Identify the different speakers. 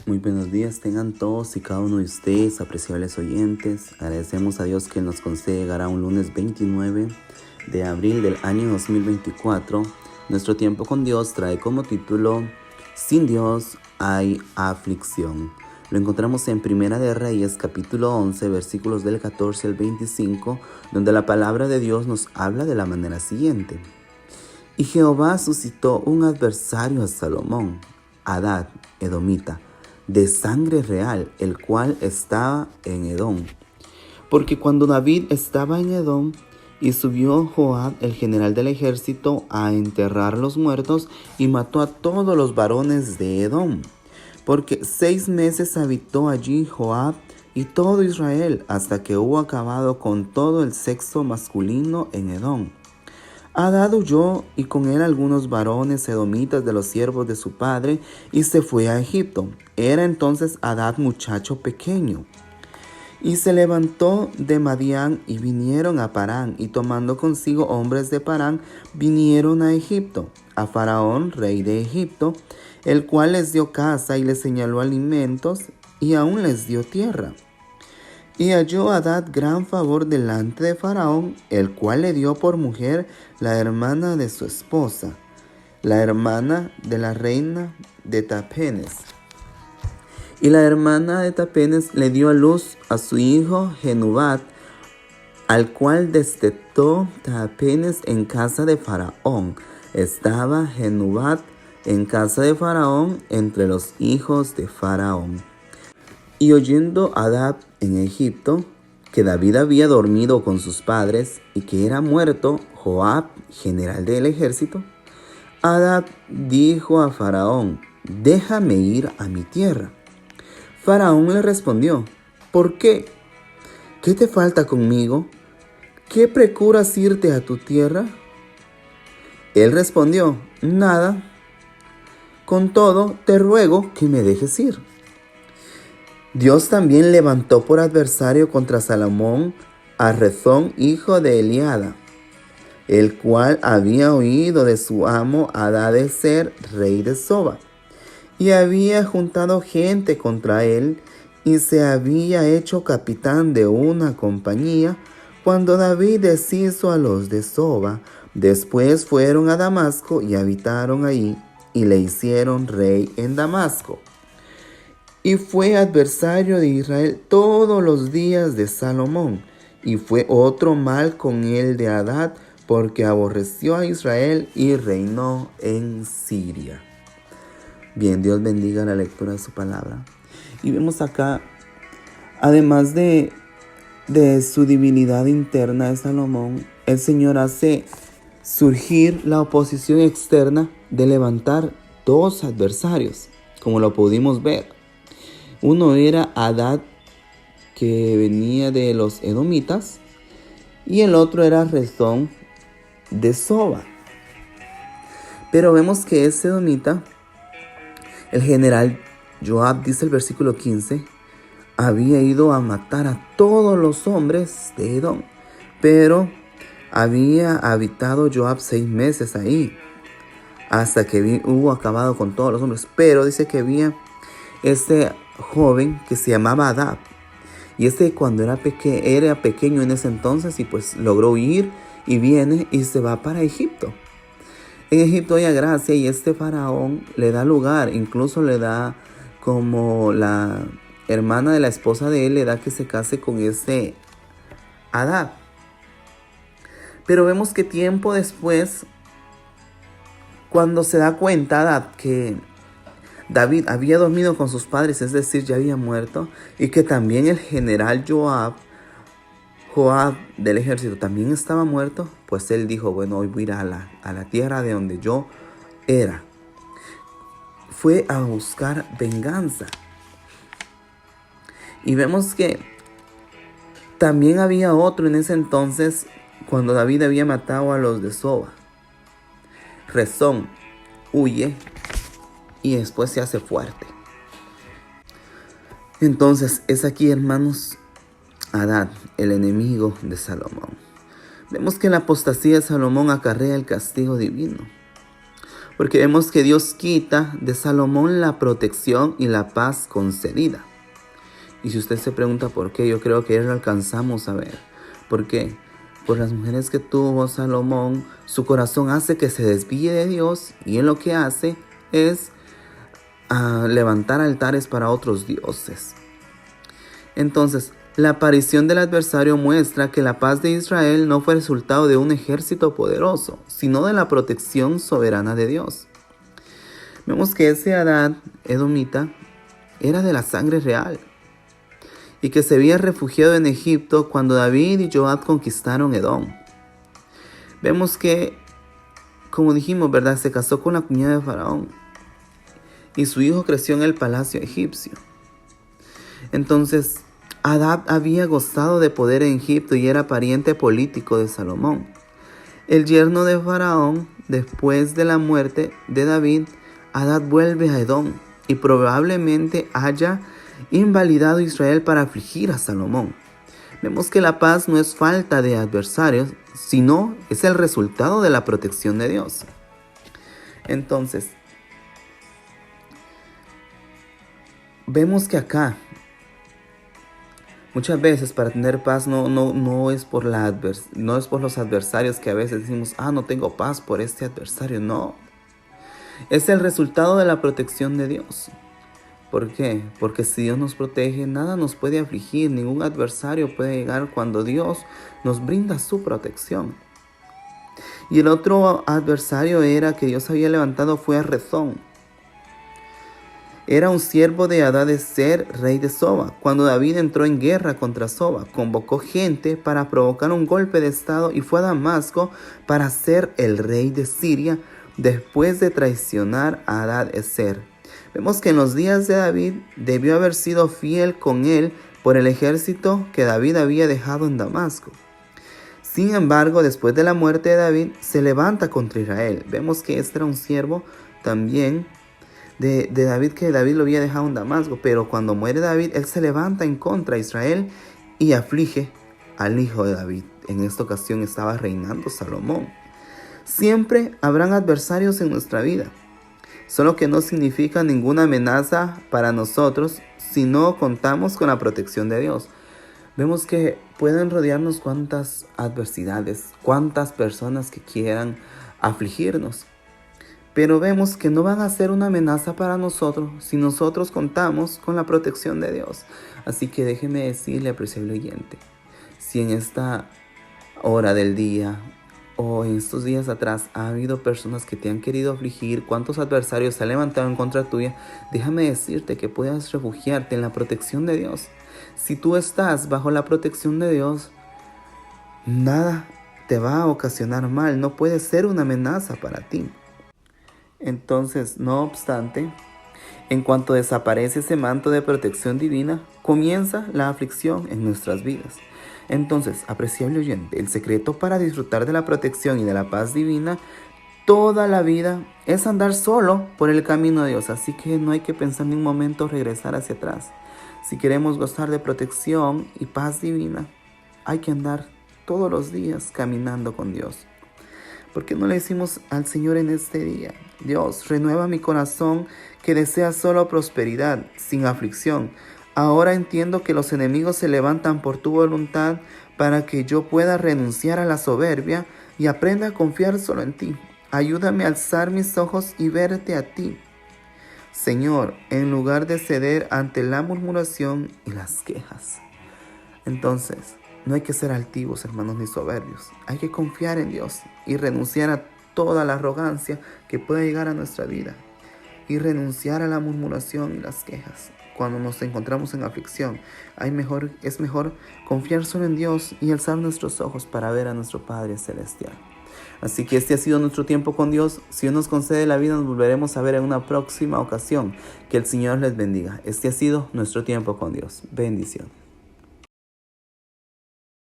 Speaker 1: Muy buenos días tengan todos y cada uno de ustedes, apreciables oyentes. Agradecemos a Dios que nos concede llegar a un lunes 29 de abril del año 2024. Nuestro tiempo con Dios trae como título Sin Dios hay aflicción. Lo encontramos en Primera de Reyes, capítulo 11, versículos del 14 al 25, donde la palabra de Dios nos habla de la manera siguiente. Y Jehová suscitó un adversario a Salomón, Hadad, edomita, de sangre real, el cual estaba en Edom. Porque cuando David estaba en Edom, y subió Joab, el general del ejército, a enterrar los muertos, y mató a todos los varones de Edom. Porque 6 meses habitó allí Joab y todo Israel, hasta que hubo acabado con todo el sexo masculino en Edom. Hadad huyó y con él algunos varones edomitas de los siervos de su padre y se fue a Egipto. Era entonces Hadad muchacho pequeño. Y se levantó de Madián y vinieron a Parán, y tomando consigo hombres de Parán, vinieron a Egipto, a Faraón, rey de Egipto, el cual les dio casa y les señaló alimentos y aún les dio tierra. Y halló Hadad gran favor delante de Faraón, el cual le dio por mujer la hermana de su esposa, la hermana de la reina de Tapenes. Y la hermana de Tapenes le dio a luz a su hijo Genubat, al cual destetó Tapenes en casa de Faraón. Estaba Genubat en casa de Faraón entre los hijos de Faraón. Y oyendo Hadad en Egipto que David había dormido con sus padres y que era muerto Joab, general del ejército, Hadad dijo a Faraón: déjame ir a mi tierra. Faraón le respondió: ¿por qué? ¿Qué te falta conmigo? ¿Qué procuras irte a tu tierra? Él respondió: nada. Con todo, te ruego que me dejes ir. Dios también levantó por adversario contra Salomón a Rezón, hijo de Eliada, el cual había oído de su amo Hadadezer, rey de Soba, y había juntado gente contra él, y se había hecho capitán de una compañía, cuando David deshizo a los de Soba. Después fueron a Damasco y habitaron ahí, y le hicieron rey en Damasco. Y fue adversario de Israel todos los días de Salomón. Y fue otro mal con el de Hadad, porque aborreció a Israel y reinó en Siria. Bien, Dios bendiga la lectura de su palabra. Y vemos acá, además de su divinidad interna de Salomón, el Señor hace surgir la oposición externa de levantar dos adversarios, como lo pudimos ver. Uno era Hadad, que venía de los edomitas, y el otro era Rezón de Soba. Pero vemos que ese edomita, el general Joab, dice el versículo 15, había ido a matar a todos los hombres de Edom, pero había habitado Joab 6 meses ahí, hasta que hubo acabado con todos los hombres. Pero dice que había este joven que se llamaba Hadad, y cuando era pequeño en ese entonces, y pues logró huir y viene y se va para Egipto. En Egipto hay gracia, y este faraón le da lugar, incluso le da, como la hermana de la esposa de él, le da que se case con este Hadad. Pero vemos que tiempo después, cuando se da cuenta Hadad que David había dormido con sus padres, es decir, ya había muerto, y que también el general Joab del ejército también estaba muerto, pues él dijo: bueno, hoy voy a ir a la tierra de donde yo era. Fue a buscar venganza. Y vemos que también había otro en ese entonces, cuando David había matado a los de Soba. Rezón huye y después se hace fuerte. Entonces es aquí, hermanos, Hadad, el enemigo de Salomón. Vemos que la apostasía de Salomón acarrea el castigo divino, porque vemos que Dios quita de Salomón la protección y la paz concedida. Y si usted se pregunta por qué, yo creo que ya lo alcanzamos a ver. ¿Por qué? Por las mujeres que tuvo Salomón, su corazón hace que se desvíe de Dios, y él lo que hace es levantar altares para otros dioses. Entonces, la aparición del adversario muestra que la paz de Israel no fue resultado de un ejército poderoso, sino de la protección soberana de Dios. Vemos que ese Hadad edomita era de la sangre real y que se había refugiado en Egipto cuando David y Joab conquistaron Edom. Vemos que, como dijimos, ¿verdad?, se casó con la cuñada de Faraón y su hijo creció en el palacio egipcio. Entonces, Hadad había gozado de poder en Egipto y era pariente político de Salomón. El yerno de Faraón, después de la muerte de David, Hadad vuelve a Edom y probablemente haya invalidado a Israel para afligir a Salomón. Vemos que la paz no es falta de adversarios, sino es el resultado de la protección de Dios. Entonces, vemos que acá, muchas veces para tener paz no es por los adversarios, que a veces decimos, no tengo paz por este adversario. No, es el resultado de la protección de Dios. ¿Por qué? Porque si Dios nos protege, nada nos puede afligir, ningún adversario puede llegar cuando Dios nos brinda su protección. Y el otro adversario era que Dios había levantado fue a Rezón. Era un siervo de Hadadezer, rey de Soba. Cuando David entró en guerra contra Soba, convocó gente para provocar un golpe de estado y fue a Damasco para ser el rey de Siria después de traicionar a Hadadezer. Vemos que en los días de David debió haber sido fiel con él por el ejército que David había dejado en Damasco. Sin embargo, después de la muerte de David, se levanta contra Israel. Vemos que este era un siervo también de David, que David lo había dejado en Damasco, pero cuando muere David, él se levanta en contra de Israel y aflige al hijo de David. En esta ocasión estaba reinando Salomón. Siempre habrán adversarios en nuestra vida, solo que no significa ninguna amenaza para nosotros si no contamos con la protección de Dios. Vemos que pueden rodearnos cuantas adversidades, cuantas personas que quieran afligirnos, pero vemos que no van a ser una amenaza para nosotros si nosotros contamos con la protección de Dios. Así que déjeme decirle, apreciable oyente, si en esta hora del día o en estos días atrás ha habido personas que te han querido afligir, cuántos adversarios se han levantado en contra tuya, déjame decirte que puedas refugiarte en la protección de Dios. Si tú estás bajo la protección de Dios, nada te va a ocasionar mal, no puede ser una amenaza para ti. Entonces, no obstante, en cuanto desaparece ese manto de protección divina, comienza la aflicción en nuestras vidas. Entonces, apreciable oyente, el secreto para disfrutar de la protección y de la paz divina toda la vida es andar solo por el camino de Dios. Así que no hay que pensar ni un momento regresar hacia atrás. Si queremos gozar de protección y paz divina, hay que andar todos los días caminando con Dios. ¿Por qué no le decimos al Señor en este día: Dios, renueva mi corazón que desea solo prosperidad, sin aflicción? Ahora entiendo que los enemigos se levantan por tu voluntad para que yo pueda renunciar a la soberbia y aprenda a confiar solo en ti. Ayúdame a alzar mis ojos y verte a ti, Señor, en lugar de ceder ante la murmuración y las quejas. Entonces, no hay que ser altivos, hermanos, ni soberbios. Hay que confiar en Dios y renunciar a toda la arrogancia que pueda llegar a nuestra vida y renunciar a la murmuración y las quejas. Cuando nos encontramos en aflicción, es mejor confiar solo en Dios y alzar nuestros ojos para ver a nuestro Padre Celestial. Así que este ha sido nuestro tiempo con Dios. Si Dios nos concede la vida, nos volveremos a ver en una próxima ocasión. Que el Señor les bendiga. Este ha sido nuestro tiempo con Dios. Bendición.